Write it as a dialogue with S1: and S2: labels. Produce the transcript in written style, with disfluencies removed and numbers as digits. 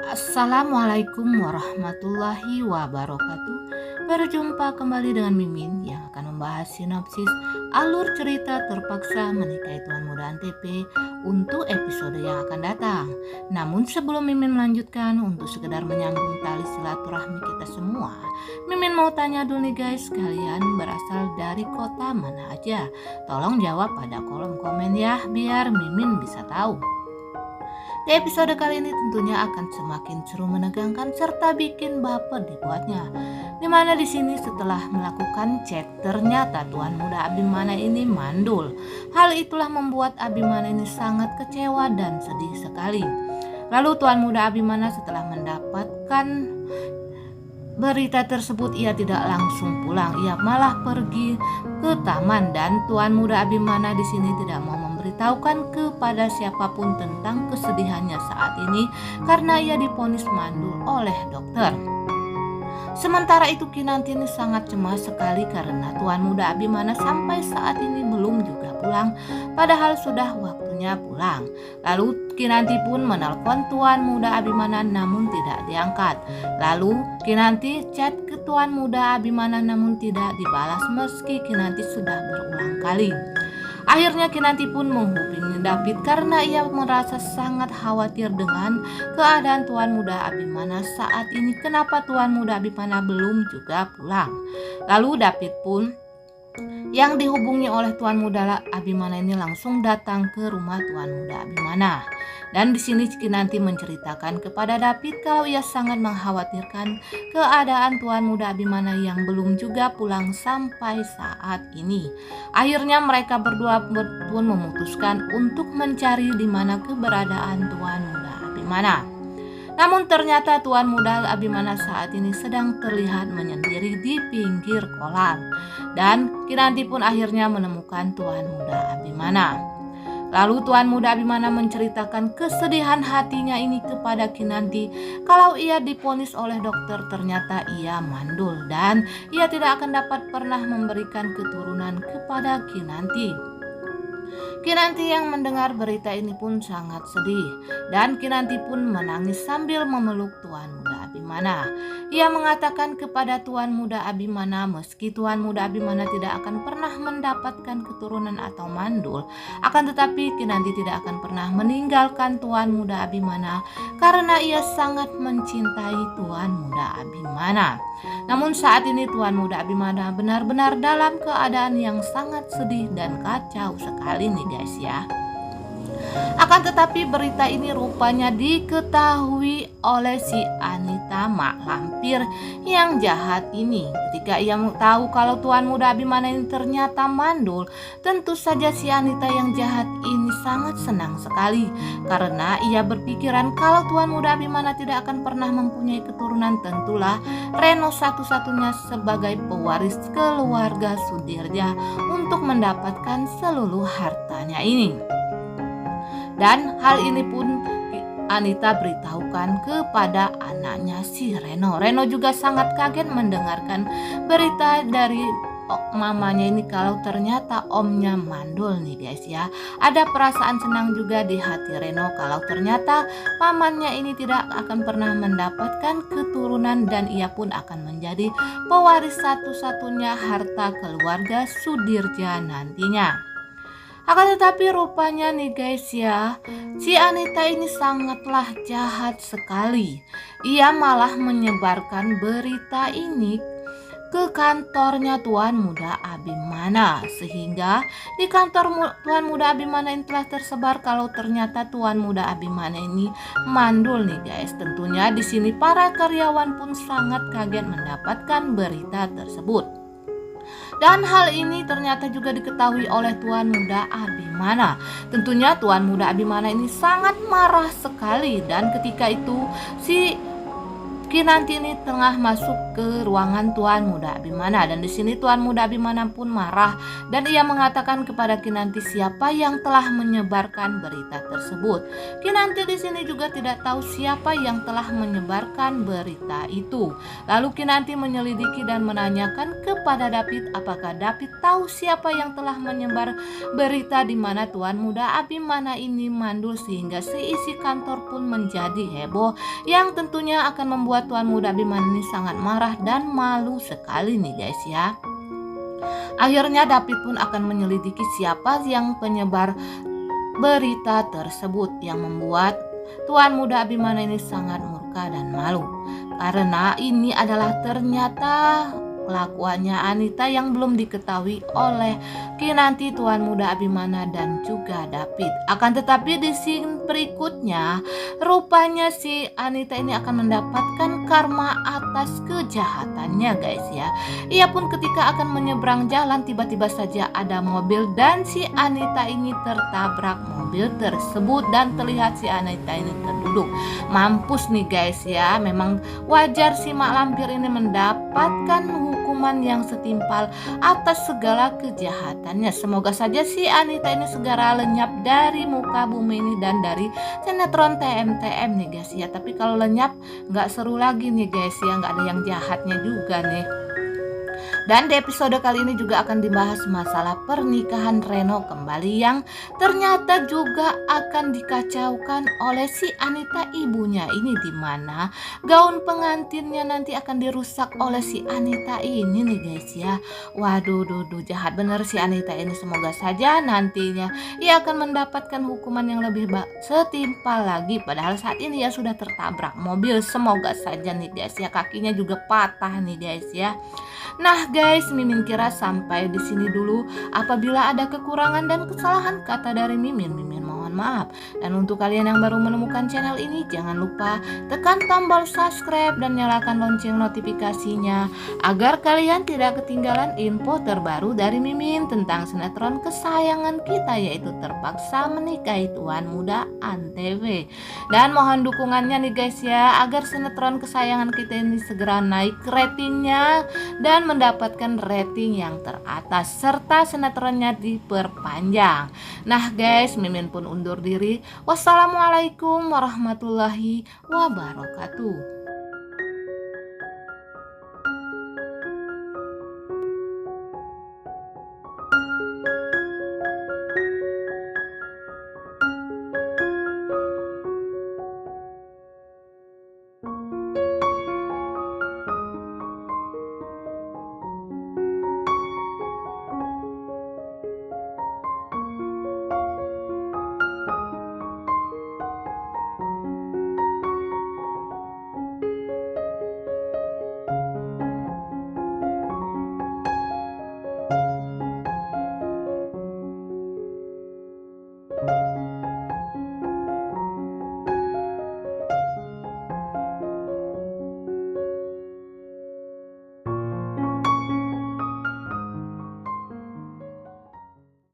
S1: Assalamualaikum warahmatullahi wabarakatuh. Berjumpa kembali dengan Mimin yang akan membahas sinopsis alur cerita terpaksa menikahi Tuan Muda Antv untuk episode yang akan datang. Namun sebelum Mimin melanjutkan, untuk sekedar menyambung tali silaturahmi kita semua, Mimin mau tanya dulu nih guys, kalian berasal dari kota mana aja? Tolong jawab pada kolom komen ya, biar Mimin bisa tahu. Di episode kali ini tentunya akan semakin seru, menegangkan, serta bikin baper dibuatnya. Dimana di sini setelah melakukan cek, ternyata Tuan Muda Abimana ini mandul. Hal itulah membuat Abimana ini sangat kecewa dan sedih sekali. Lalu Tuan Muda Abimana setelah mendapatkan berita tersebut, ia tidak langsung pulang, ia malah pergi ke taman, dan Tuan Muda Abimana di sini tidak mau memberitahukan kepada siapapun tentang kesedihannya saat ini karena ia divonis mandul oleh dokter. Sementara itu Kinanti ini sangat cemas sekali karena Tuan Muda Abimana sampai saat ini belum juga pulang, padahal sudah waktunya pulang. Lalu Kinanti pun menelpon Tuan Muda Abimana namun tidak diangkat. Lalu Kinanti chat ke Tuan Muda Abimana namun tidak dibalas meski Kinanti sudah berulang kali. Akhirnya Kinanti pun menghubungi David karena ia merasa sangat khawatir dengan keadaan Tuan Muda Abimana saat ini. Kenapa Tuan Muda Abimana belum juga pulang? Lalu David pun yang dihubungi oleh Tuan Muda Abimana ini langsung datang ke rumah Tuan Muda Abimana. Dan di sini Kinanti menceritakan kepada David kalau ia sangat mengkhawatirkan keadaan Tuan Muda Abimana yang belum juga pulang sampai saat ini. Akhirnya mereka berdua pun memutuskan untuk mencari di mana keberadaan Tuan Muda Abimana. Namun ternyata Tuan Muda Abimana saat ini sedang terlihat menyendiri di pinggir kolam. Dan Kinanti pun akhirnya menemukan Tuan Muda Abimana. Lalu Tuan Muda Abimana menceritakan kesedihan hatinya ini kepada Kinanti kalau ia divonis oleh dokter ternyata ia mandul dan ia tidak akan dapat pernah memberikan keturunan kepada Kinanti. Kinanti yang mendengar berita ini pun sangat sedih dan Kinanti pun menangis sambil memeluk Tuan Muda Abimana. Ia mengatakan kepada Tuan Muda Abimana meski Tuan Muda Abimana tidak akan pernah mendapatkan keturunan atau mandul, akan tetapi Kinanti tidak akan pernah meninggalkan Tuan Muda Abimana karena ia sangat mencintai Tuan Muda Abimana. Namun saat ini Tuan Muda Abimana benar-benar dalam keadaan yang sangat sedih dan kacau sekali nih guys ya. Akan tetapi berita ini rupanya diketahui oleh si Anita, mak lampir yang jahat ini. Ketika ia tahu kalau Tuan Muda Abimana ini ternyata mandul, tentu saja si Anita yang jahat ini sangat senang sekali karena ia berpikiran kalau Tuan Muda Abimana tidak akan pernah mempunyai keturunan, tentulah Reno satu-satunya sebagai pewaris keluarga Sudirja untuk mendapatkan seluruh hartanya ini. Dan hal ini pun Anita beritahukan kepada anaknya si Reno. Reno juga sangat kaget mendengarkan berita dari mamanya ini kalau ternyata omnya mandul nih guys ya. Ada perasaan senang juga di hati Reno kalau ternyata pamannya ini tidak akan pernah mendapatkan keturunan dan ia pun akan menjadi pewaris satu-satunya harta keluarga Sudirja nantinya. Akan tetapi rupanya nih guys ya, si Anita ini sangatlah jahat sekali. Ia malah menyebarkan berita ini ke kantornya Tuan Muda Abimana, sehingga di kantor Tuan Muda Abimana ini telah tersebar kalau ternyata Tuan Muda Abimana ini mandul nih guys. Tentunya di sini para karyawan pun sangat kaget mendapatkan berita tersebut. Dan hal ini ternyata juga diketahui oleh Tuan Muda Abimana. Tentunya Tuan Muda Abimana ini sangat marah sekali dan ketika itu si Kinanti ini tengah masuk ke ruangan Tuan Muda Abimana, dan di sini Tuan Muda Abimana pun marah dan ia mengatakan kepada Kinanti siapa yang telah menyebarkan berita tersebut. Kinanti di sini juga tidak tahu siapa yang telah menyebarkan berita itu. Lalu Kinanti menyelidiki dan menanyakan kepada David apakah David tahu siapa yang telah menyebar berita di mana Tuan Muda Abimana ini mandul, sehingga seisi kantor pun menjadi heboh yang tentunya akan membuat Tuan Muda Abimana ini sangat marah dan malu sekali nih guys ya. Akhirnya David pun akan menyelidiki siapa yang penyebar berita tersebut, yang membuat Tuan Muda Abimana ini sangat murka dan malu. Karena ini adalah ternyata kelakuannya Anita yang belum diketahui oleh Kinanti, Tuan Muda Abimana dan juga David. Akan tetapi di scene berikutnya rupanya si Anita ini akan mendapatkan karma atas kejahatannya guys ya. Ia pun ketika akan menyeberang jalan tiba-tiba saja ada mobil dan si Anita ini tertabrak mobil tersebut dan terlihat si Anita ini terduduk. Mampus nih guys ya. Memang wajar si mak lampir ini mendapatkan hukuman yang setimpal atas segala kejahatannya. Semoga saja si Anita ini segera lenyap dari muka bumi ini dan dari sinetron TMTM nih guys ya. Tapi kalau lenyap nggak seru lagi nih guys ya, nggak ada yang jahatnya juga nih. Dan di episode kali ini juga akan dibahas masalah pernikahan Reno kembali yang ternyata juga akan dikacaukan oleh si Anita ibunya ini, dimana gaun pengantinnya nanti akan dirusak oleh si Anita ini nih guys ya. Waduh, jahat bener si Anita ini. Semoga saja nantinya ia akan mendapatkan hukuman yang lebih setimpal lagi. Padahal saat ini ya sudah tertabrak mobil. Semoga saja nih guys ya, kakinya juga patah nih guys ya. Nah guys, Mimin kira sampai di sini dulu. Apabila ada kekurangan dan kesalahan kata dari Mimin mohon maaf. Dan untuk kalian yang baru menemukan channel ini, jangan lupa tekan tombol subscribe dan nyalakan lonceng notifikasinya agar kalian tidak ketinggalan info terbaru dari Mimin tentang sinetron kesayangan kita, yaitu Terpaksa Menikahi Tuan Muda Antv. Dan mohon dukungannya nih guys ya, agar sinetron kesayangan kita ini segera naik ratingnya dan mendapatkan rating yang teratas serta sinetronnya diperpanjang. Nah guys, Mimin pun undur diri. Wassalamualaikum warahmatullahi wabarakatuh.